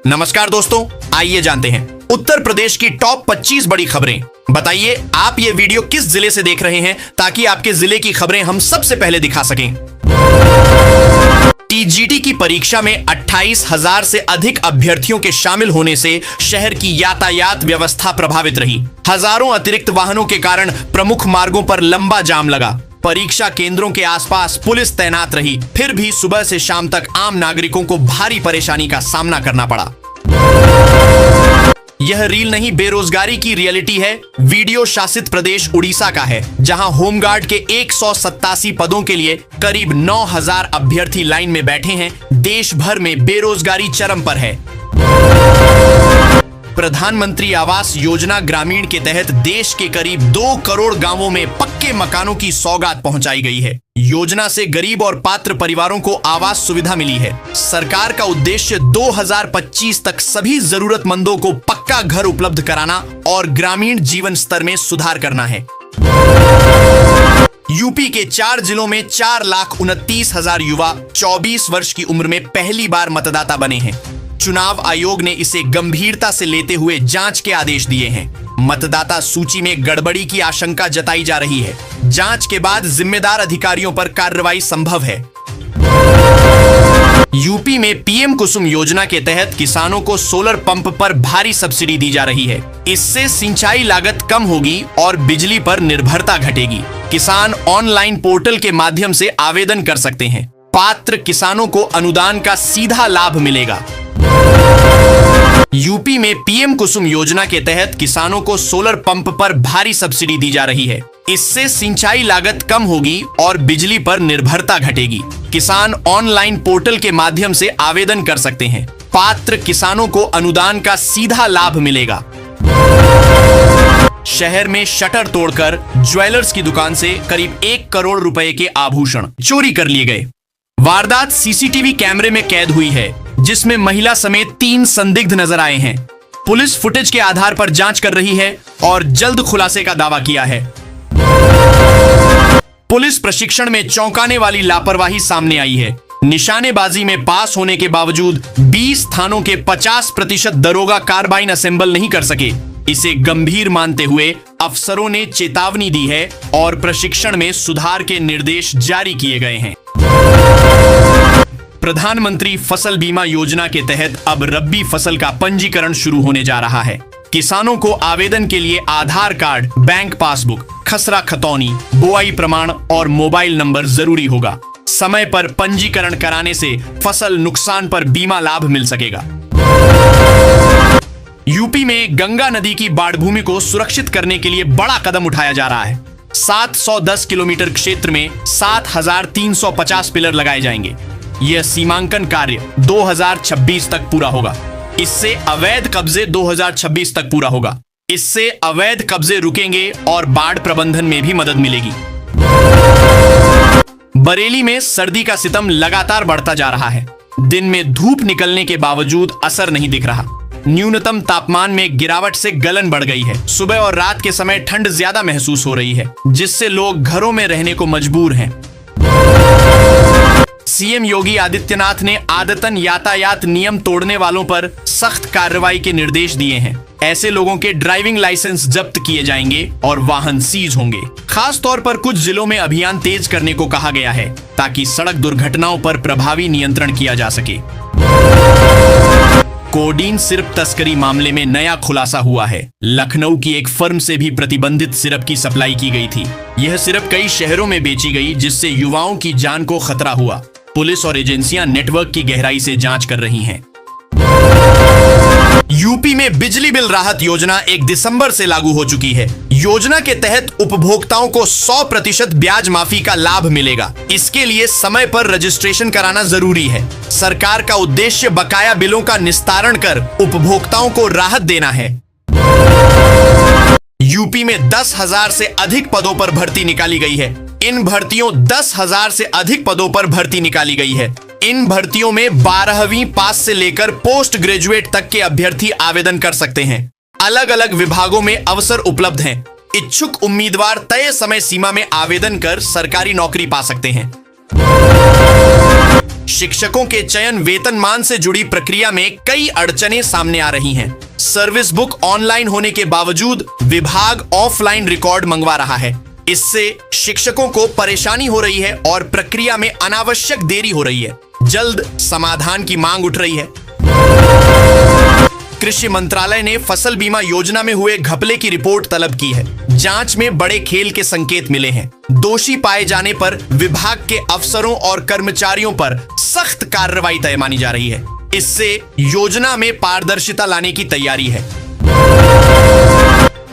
नमस्कार दोस्तों, आइए जानते हैं उत्तर प्रदेश की टॉप 25 बड़ी खबरें। बताइए आप ये वीडियो किस जिले से देख रहे हैं ताकि आपके जिले की खबरें हम सबसे पहले दिखा सकें। टीजीटी की परीक्षा में 28,000 से अधिक अभ्यर्थियों के शामिल होने से शहर की यातायात व्यवस्था प्रभावित रही। हजारों अतिरिक्त वाहनों के कारण प्रमुख मार्गों पर लंबा जाम लगा। परीक्षा केंद्रों के आसपास पुलिस तैनात रही, फिर भी सुबह से शाम तक आम नागरिकों को भारी परेशानी का सामना करना पड़ा। यह रील नहीं, बेरोजगारी की रियलिटी है। वीडियो शासित प्रदेश उड़ीसा का है, जहां होमगार्ड के 187 पदों के लिए करीब 9,000 अभ्यर्थी लाइन में बैठे हैं। देश भर में बेरोजगारी चरम पर है। प्रधानमंत्री आवास योजना ग्रामीण के तहत देश के करीब 2 करोड़ गांवों में पक्के मकानों की सौगात पहुंचाई गई है। योजना से गरीब और पात्र परिवारों को आवास सुविधा मिली है। सरकार का उद्देश्य 2025 तक सभी जरूरतमंदों को पक्का घर उपलब्ध कराना और ग्रामीण जीवन स्तर में सुधार करना है। यूपी के 4 जिलों में 4,29,000 युवा 24 वर्ष की उम्र में पहली बार मतदाता बने हैं। चुनाव आयोग ने इसे गंभीरता से लेते हुए जांच के आदेश दिए हैं। मतदाता सूची में गड़बड़ी की आशंका जताई जा रही है। जांच के बाद जिम्मेदार अधिकारियों पर कार्रवाई संभव है। यूपी में पीएम कुसुम योजना के तहत किसानों को सोलर पंप पर भारी सब्सिडी दी जा रही है। इससे सिंचाई लागत कम होगी और बिजली पर निर्भरता घटेगी। किसान ऑनलाइन पोर्टल के माध्यम से आवेदन कर सकते हैं। पात्र किसानों को अनुदान का सीधा लाभ मिलेगा। यूपी में पीएम कुसुम योजना के तहत किसानों को सोलर पंप पर भारी सब्सिडी दी जा रही है। इससे सिंचाई लागत कम होगी और बिजली पर निर्भरता घटेगी। किसान ऑनलाइन पोर्टल के माध्यम से आवेदन कर सकते हैं। पात्र किसानों को अनुदान का सीधा लाभ मिलेगा। शहर में शटर तोड़कर ज्वेलर्स की दुकान से करीब 1 करोड़ रुपए के आभूषण चोरी कर लिए गए। वारदात सीसीटीवी कैमरे में कैद हुई है, जिसमें महिला समेत 3 संदिग्ध नजर आए हैं। पुलिस फुटेज के आधार पर जांच कर रही है और जल्द खुलासे का दावा किया है। पुलिस प्रशिक्षण में चौंकाने वाली लापरवाही सामने आई है। निशानेबाजी में पास होने के बावजूद 20 थानों के 50% दरोगा कार्बाइन असेंबल नहीं कर सके। इसे गंभीर मानते हुए अफसरों ने चेतावनी दी है और प्रशिक्षण में सुधार के निर्देश जारी किए गए हैं। प्रधानमंत्री फसल बीमा योजना के तहत अब रबी फसल का पंजीकरण शुरू होने जा रहा है। किसानों को आवेदन के लिए आधार कार्ड, बैंक पासबुक, खसरा खतौनी, बुआई प्रमाण और मोबाइल नंबर जरूरी होगा। समय पर पंजीकरण कराने से फसल नुकसान पर बीमा लाभ मिल सकेगा। यूपी में गंगा नदी की बाढ़ भूमि को सुरक्षित करने के लिए बड़ा कदम उठाया जा रहा है। 710 किलोमीटर क्षेत्र में 7,350 पिलर लगाए जाएंगे। यह सीमांकन कार्य 2026 तक पूरा होगा। इससे अवैध कब्जे 2026 तक पूरा होगा। इससे अवैध कब्जे रुकेंगे और बाढ़ प्रबंधन में भी मदद मिलेगी। बरेली में सर्दी का सितम लगातार बढ़ता जा रहा है। दिन में धूप निकलने के बावजूद असर नहीं दिख रहा। न्यूनतम तापमान में गिरावट से गलन बढ़ गई है। सुबह और रात के समय ठंड ज्यादा महसूस हो रही है, जिससे लोग घरों में रहने को मजबूर हैं। सीएम योगी आदित्यनाथ ने आदतन यातायात नियम तोड़ने वालों पर सख्त कार्रवाई के निर्देश दिए हैं। ऐसे लोगों के ड्राइविंग लाइसेंस जब्त किए जाएंगे और वाहन सीज होंगे। खास तौर पर कुछ जिलों में अभियान तेज करने को कहा गया है, ताकि सड़क दुर्घटनाओं पर प्रभावी नियंत्रण किया जा सके। कोडीन सिरप तस्करी मामले में नया खुलासा हुआ है। लखनऊ की एक फर्म से भी प्रतिबंधित सिरप की सप्लाई की गई थी। यह सिरप कई शहरों में बेची गई, जिससे युवाओं की जान को खतरा हुआ। पुलिस और एजेंसियां नेटवर्क की गहराई से जांच कर रही हैं। यूपी में बिजली बिल राहत योजना 1 दिसंबर से लागू हो चुकी है। योजना के तहत उपभोक्ताओं को 100% ब्याज माफी का लाभ मिलेगा। इसके लिए समय पर रजिस्ट्रेशन कराना जरूरी है। सरकार का उद्देश्य बकाया बिलों का निस्तारण कर उपभोक्ताओं को राहत देना है। यूपी में 10,000 से अधिक पदों पर भर्ती निकाली गई है। इन भर्तियों 10,000 से अधिक पदों पर भर्ती निकाली गई है। इन भर्तियों में 12वीं पास से लेकर पोस्ट ग्रेजुएट तक के अभ्यर्थी आवेदन कर सकते हैं। अलग अलग विभागों में अवसर उपलब्ध हैं। इच्छुक उम्मीदवार तय समय सीमा में आवेदन कर सरकारी नौकरी पा सकते हैं। शिक्षकों के चयन वेतनमान से जुड़ी प्रक्रिया में कई अड़चनें सामने आ रही हैं। सर्विस बुक ऑनलाइन होने के बावजूद विभाग ऑफलाइन रिकॉर्ड मंगवा रहा है। इससे शिक्षकों को परेशानी हो रही है और प्रक्रिया में अनावश्यक देरी हो रही है। जल्द समाधान की मांग उठ रही है। कृषि मंत्रालय ने फसल बीमा योजना में हुए घपले की रिपोर्ट तलब की है। जांच में बड़े खेल के संकेत मिले हैं। दोषी पाए जाने पर विभाग के अफसरों और कर्मचारियों पर सख्त कार्रवाई तय मानी जा रही है। इससे योजना में पारदर्शिता लाने की तैयारी है।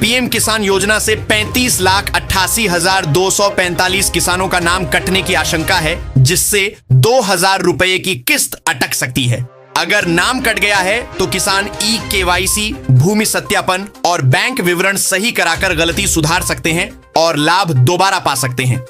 पीएम किसान योजना से 35,88,245 किसानों का नाम कटने की आशंका है, जिससे 2,000 रुपए की किस्त अटक सकती है। अगर नाम कट गया है तो किसान KYC, भूमि सत्यापन और बैंक विवरण सही कराकर गलती सुधार सकते हैं और लाभ दोबारा पा सकते हैं।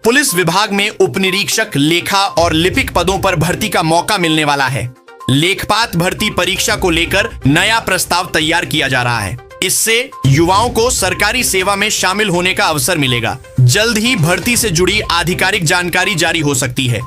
पुलिस विभाग में उपनिरीक्षक, लेखा और लिपिक पदों पर भर्ती का मौका मिलने वाला है। लेखपात भर्ती परीक्षा को लेकर नया प्रस्ताव तैयार किया जा रहा है। इससे युवाओं को सरकारी सेवा में शामिल होने का अवसर मिलेगा। जल्द ही भर्ती से जुड़ी आधिकारिक जानकारी जारी हो सकती है।